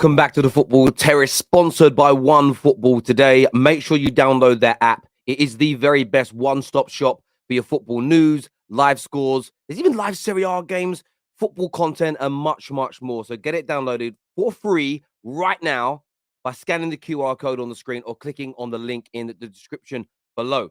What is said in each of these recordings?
Welcome back to the Football Terrace, sponsored by One Football today. Make sure you download their app. It is the very best one-stop shop for your football news, live scores. There's even live Serie A games, football content, and much, much more. So get it downloaded for free right now by scanning the QR code on the screen or clicking on the link in the description below.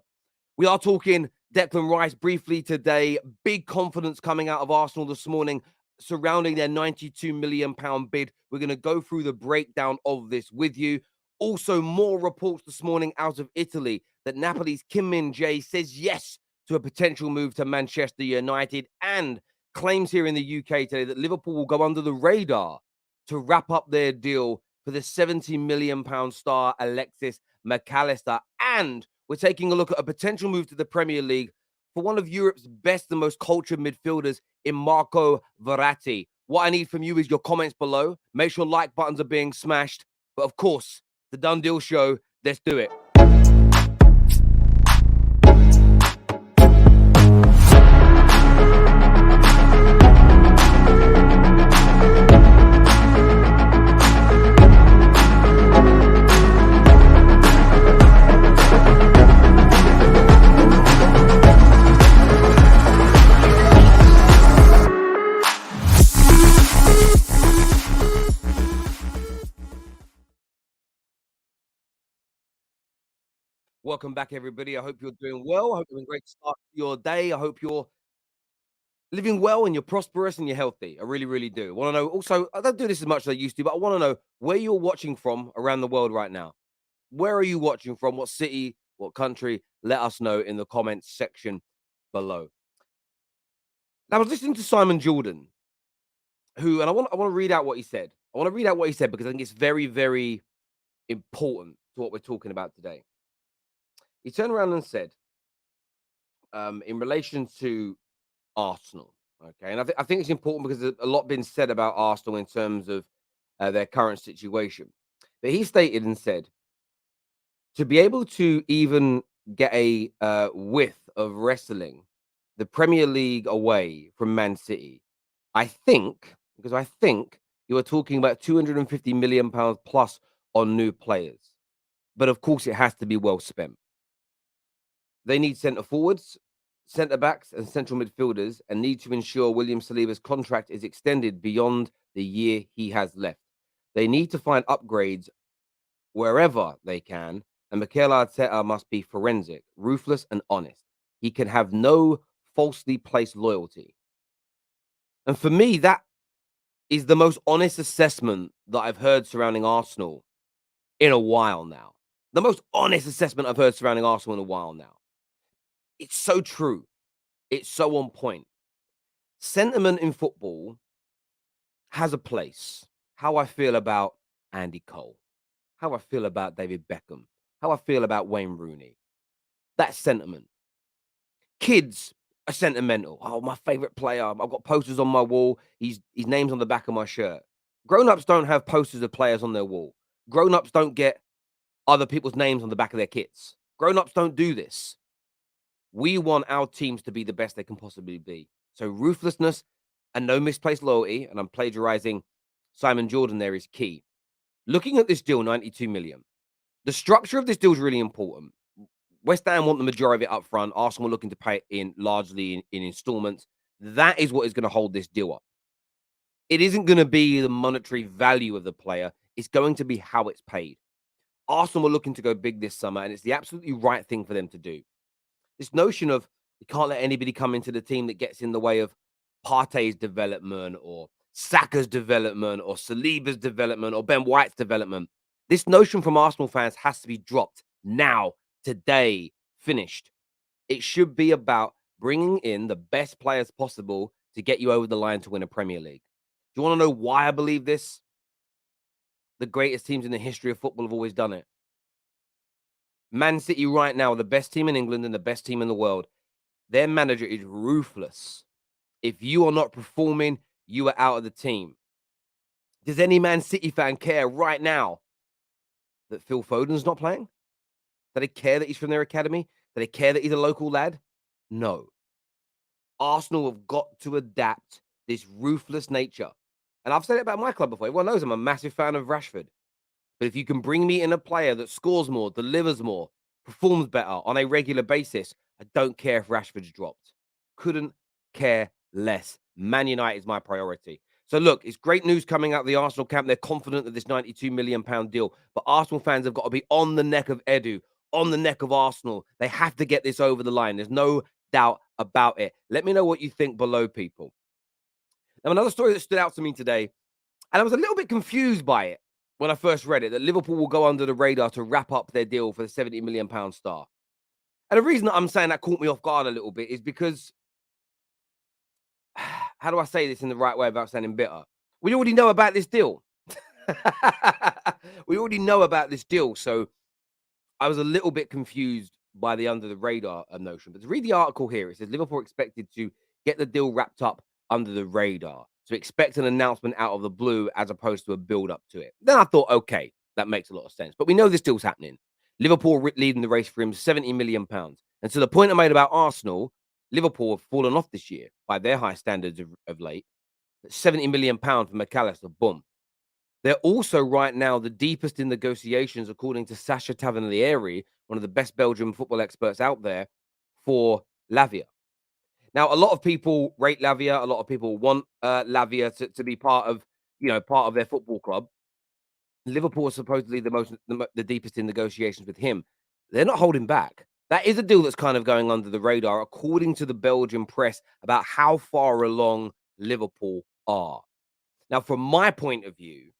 We are talking Declan Rice briefly today. Big confidence coming out of Arsenal this morning surrounding their £92 million bid. We're going to go through the breakdown of this with you. Also, more reports this morning out of Italy that Napoli's Min-Jae says yes to a potential move to Manchester United, and claims here in the UK today that Liverpool will go under the radar to wrap up their deal for the £70 million star Alexis McAllister. And we're taking a look at a potential move to the Premier League for one of Europe's best and most cultured midfielders in Marco Verratti. What I need from you is your comments below. Make sure like buttons are being smashed. But of course, the Done Deal Show, let's do it. Welcome back, everybody. I hope you're doing well. I hope you're having a great start to your day. I hope you're living well and you're prosperous and you're healthy. I really, really do. Want to know also, I don't do this as much as I used to, but I want to know where you're watching from around the world right now. Where are you watching from? What city? What country? Let us know in the comments section below. Now, I was listening to Simon Jordan, and I want to read out what he said. I want to read out what he said because I think it's very, very important to what we're talking about today. He turned around and said, in relation to Arsenal, okay, and I think it's important because there's a lot been said about Arsenal in terms of their current situation. But he stated and said, to be able to even get a whiff of wrestling the Premier League away from Man City, I think you are talking about £250 million plus on new players. But of course, it has to be well spent. They need centre forwards, centre backs, and central midfielders, and need to ensure William Saliba's contract is extended beyond the year he has left. They need to find upgrades wherever they can, and Mikel Arteta must be forensic, ruthless, and honest. He can have no falsely placed loyalty. And for me, that is the most honest assessment that I've heard surrounding Arsenal in a while now. The most honest assessment I've heard surrounding Arsenal in a while now. It's so true. It's so on point. Sentiment in football has a place. How I feel about Andy Cole, how I feel about David Beckham, how I feel about Wayne Rooney. That's sentiment. Kids are sentimental. Oh, my favorite player. I've got posters on my wall. His name's on the back of my shirt. Grown-ups don't have posters of players on their wall. Grown-ups don't get other people's names on the back of their kits. Grown-ups don't do this. We want our teams to be the best they can possibly be. So ruthlessness and no misplaced loyalty, and I'm plagiarizing Simon Jordan there, is key. Looking at this deal, 92 million. The structure of this deal is really important. West Ham want the majority of it up front. Arsenal are looking to pay it in largely in installments. That is what is going to hold this deal up. It isn't going to be the monetary value of the player. It's going to be how it's paid. Arsenal are looking to go big this summer, and it's the absolutely right thing for them to do. This notion of you can't let anybody come into the team that gets in the way of Partey's development or Saka's development or Saliba's development or Ben White's development. This notion from Arsenal fans has to be dropped now, today, finished. It should be about bringing in the best players possible to get you over the line to win a Premier League. Do you want to know why I believe this? The greatest teams in the history of football have always done it. Man City right now are the best team in England and the best team in the world. Their manager is ruthless. If you are not performing, you are out of the team. Does any Man City fan care right now that Phil Foden's not playing? Do they care that he's from their academy? Do they care that he's a local lad? No. Arsenal have got to adapt this ruthless nature. And I've said it about my club before. Everyone knows I'm a massive fan of Rashford. But if you can bring me in a player that scores more, delivers more, performs better on a regular basis, I don't care if Rashford's dropped. Couldn't care less. Man United is my priority. So look, it's great news coming out of the Arsenal camp. They're confident of this £92 million deal. But Arsenal fans have got to be on the neck of Edu, on the neck of Arsenal. They have to get this over the line. There's no doubt about it. Let me know what you think below, people. Now, another story that stood out to me today, and I was a little bit confused by it when I first read it, that Liverpool will go under the radar to wrap up their deal for the £70 million star. And the reason that I'm saying that caught me off guard a little bit is because, how do I say this in the right way without sounding bitter? We already know about this deal. We already know about this deal. So I was a little bit confused by the under the radar notion. But to read the article here, it says Liverpool expected to get the deal wrapped up under the radar. So expect an announcement out of the blue as opposed to a build up to it. Then I thought, okay, that makes a lot of sense. But we know this deal's happening. Liverpool leading the race for him, £70 million. And to the point I made about Arsenal, Liverpool have fallen off this year by their high standards of late. £70 million for McAllister, boom. They're also right now the deepest in negotiations, according to Sasha Tavernieri, one of the best Belgian football experts out there, for Lavia. Now, a lot of people rate Lavia. A lot of people want Lavia to be part of, part of their football club. Liverpool are supposedly the deepest in negotiations with him. They're not holding back. That is a deal that's kind of going under the radar, according to the Belgian press, about how far along Liverpool are. Now, from my point of view,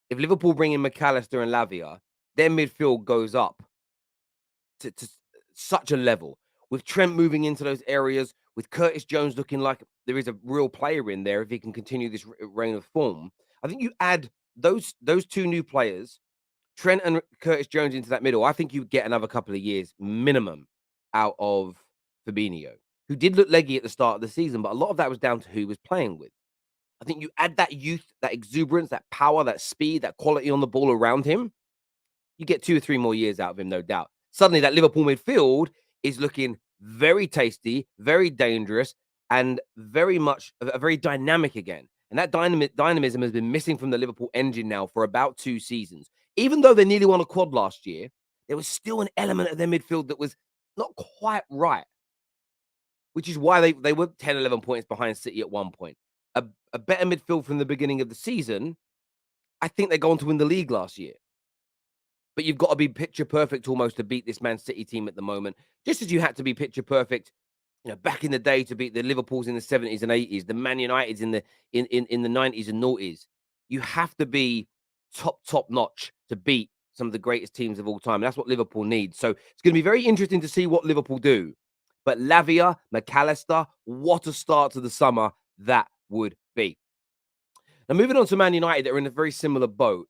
if Liverpool bring in McAllister and Lavia, their midfield goes up to such a level. With Trent moving into those areas, with Curtis Jones looking like there is a real player in there if he can continue this reign of form. I think you add those two new players, Trent and Curtis Jones, into that middle. I think you get another couple of years minimum out of Fabinho, who did look leggy at the start of the season, but a lot of that was down to who he was playing with. I think you add that youth, that exuberance, that power, that speed, that quality on the ball around him, you get 2 or 3 more years out of him, no doubt. Suddenly, that Liverpool midfield is looking very tasty, very dangerous, and very much very dynamic again. And that dynamism has been missing from the Liverpool engine now for about 2 seasons. Even though they nearly won a quad last year, there was still an element of their midfield that was not quite right, which is why they were 10, 11 points behind City at one point. A better midfield from the beginning of the season, I think they go on to win the league last year. But you've got to be picture perfect almost to beat this Man City team at the moment, just as you had to be picture perfect, back in the day to beat the Liverpools in the 70s and 80s, the Man Uniteds in the 90s and noughties. You have to be top notch to beat some of the greatest teams of all time. That's what Liverpool needs. So it's going to be very interesting to see what Liverpool do. But Lavia, McAllister, what a start to the summer that would be. Now, moving on to Man United, that are in a very similar boat.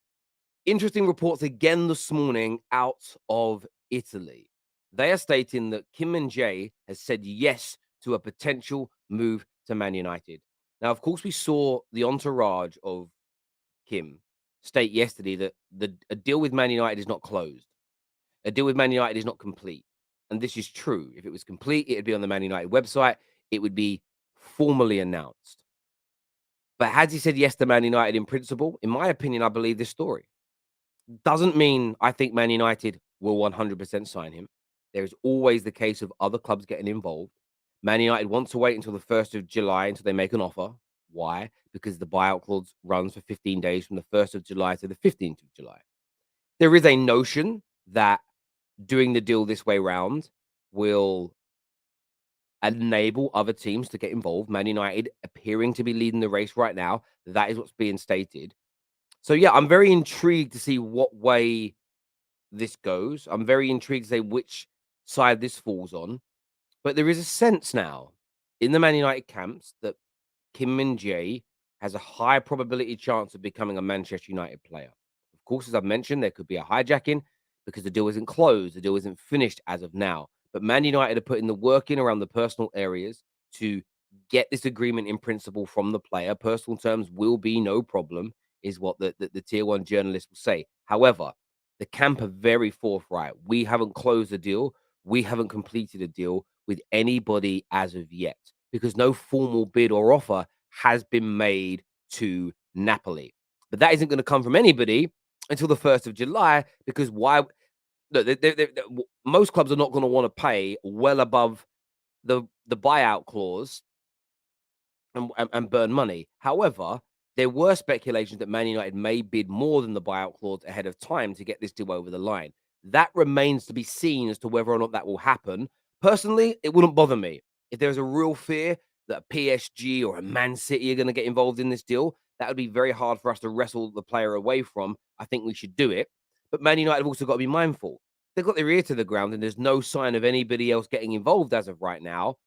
Interesting reports again this morning out of Italy. They are stating that Min-Jae has said yes to a potential move to Man United. Now, of course, we saw the entourage of Kim state yesterday that a deal with Man United is not closed. A deal with Man United is not complete. And this is true. If it was complete, it would be on the Man United website. It would be formally announced. But has he said yes to Man United in principle? In my opinion, I believe this story. Doesn't mean I think Man United will 100% sign him. There is always the case of other clubs getting involved. Man United want to wait until the 1st of July until they make an offer. Why? Because the buyout clause runs for 15 days from the 1st of July to the 15th of July. There is a notion that doing the deal this way round will enable other teams to get involved. Man United appearing to be leading the race right now. That is what's being stated. So, yeah, I'm very intrigued to see what way this goes. I'm very intrigued to say which side this falls on. But there is a sense now in the Man United camps that Kim Min-Jae has a high probability chance of becoming a Manchester United player. Of course, as I've mentioned, there could be a hijacking because the deal isn't closed. The deal isn't finished as of now. But Man United are putting the work in around the personal areas to get this agreement in principle from the player. Personal terms will be no problem, is what the tier one journalist will say. However, the camp are very forthright. We haven't closed a deal. We haven't completed a deal with anybody as of yet because no formal bid or offer has been made to Napoli. But that isn't going to come from anybody until the 1st of July because why? Look, most clubs are not going to want to pay well above the buyout clause and burn money. However, there were speculations that Man United may bid more than the buyout clause ahead of time to get this deal over the line. That remains to be seen as to whether or not that will happen. Personally, it wouldn't bother me. If there's a real fear that a PSG or a Man City are going to get involved in this deal, that would be very hard for us to wrestle the player away from. I think we should do it. But Man United have also got to be mindful. They've got their ear to the ground and there's no sign of anybody else getting involved as of right now.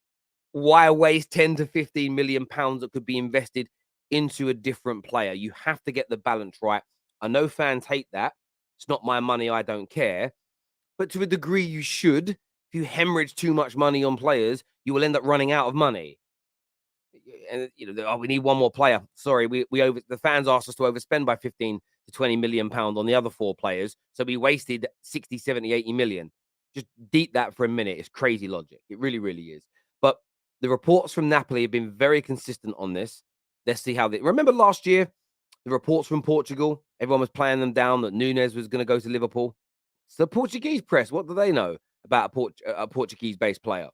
Why waste 10 to 15 million pounds that could be invested into a different player? You have to get the balance right. I know fans hate that. It's not my money. I don't care. But to a degree, you should. If you hemorrhage too much money on players, you will end up running out of money. And oh, we need one more player. Sorry, the fans asked us to overspend by 15 to 20 million pounds on the other 4 players. So we wasted 60, 70, 80 million. Just deep that for a minute. It's crazy logic. It really, really is. But the reports from Napoli have been very consistent on this. Let's see how they remember last year, the reports from Portugal, everyone was playing them down that Nunes was going to go to Liverpool. So Portuguese press, what do they know about a Portuguese-based player?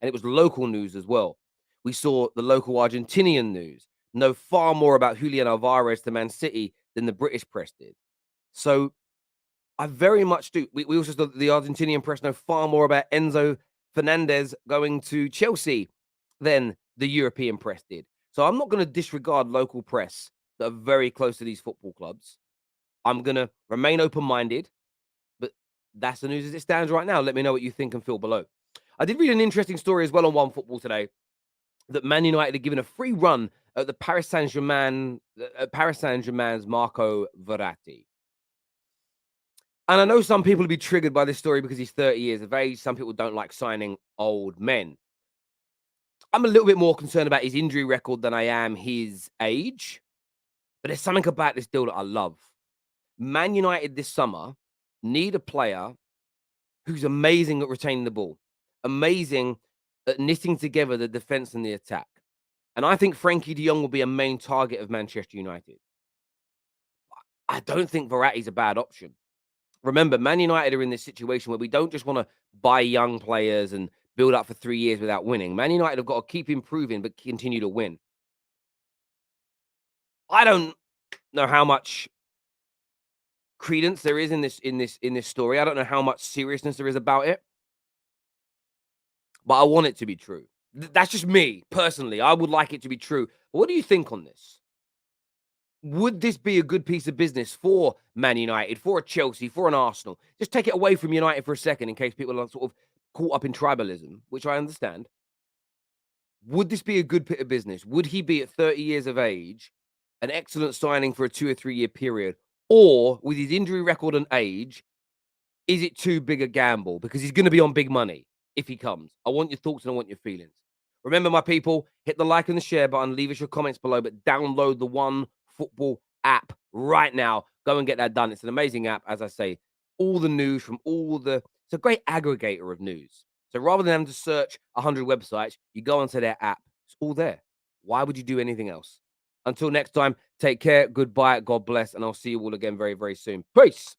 And it was local news as well. We saw the local Argentinian news know far more about Julian Alvarez to Man City than the British press did. So I very much do. We also saw the Argentinian press know far more about Enzo Fernandez going to Chelsea than the European press did. So I'm not going to disregard local press that are very close to these football clubs. I'm going to remain open-minded, but that's the news as it stands right now. Let me know what you think and feel below. I did read an interesting story as well on OneFootball today that Man United are given a free run at the Paris Saint-Germain's Marco Verratti. And I know some people will be triggered by this story because he's 30 years of age. Some people don't like signing old men. I'm a little bit more concerned about his injury record than I am his age. But there's something about this deal that I love. Man United this summer need a player who's amazing at retaining the ball, amazing at knitting together the defense and the attack. And I think Frankie de Jong will be a main target of Manchester United. I don't think Verratti's a bad option. Remember, Man United are in this situation where we don't just want to buy young players and build up for 3 years without winning. Man United have got to keep improving but continue to win. I don't know how much credence there is in this story. I don't know how much seriousness there is about it. But I want it to be true. That's just me personally. I would like it to be true. What do you think on this? Would this be a good piece of business for Man United, for a Chelsea, for an Arsenal? Just take it away from United for a second in case people are sort of caught up in tribalism, which I understand. Would this be a good bit of business? Would he be at 30 years of age an excellent signing for a 2 or 3 year period? Or with his injury record and age, is it too big a gamble? Because he's going to be on big money if he comes. I want your thoughts and I want your feelings. Remember, my people, hit the like and the share button. Leave us your comments below, but download the OneFootball app right now. Go and get that done. It's an amazing app, as I say. All the news from it's a great aggregator of news. So rather than having to search 100 websites, you go onto their app. It's all there. Why would you do anything else? Until next time, take care. Goodbye. God bless. And I'll see you all again very, very soon. Peace.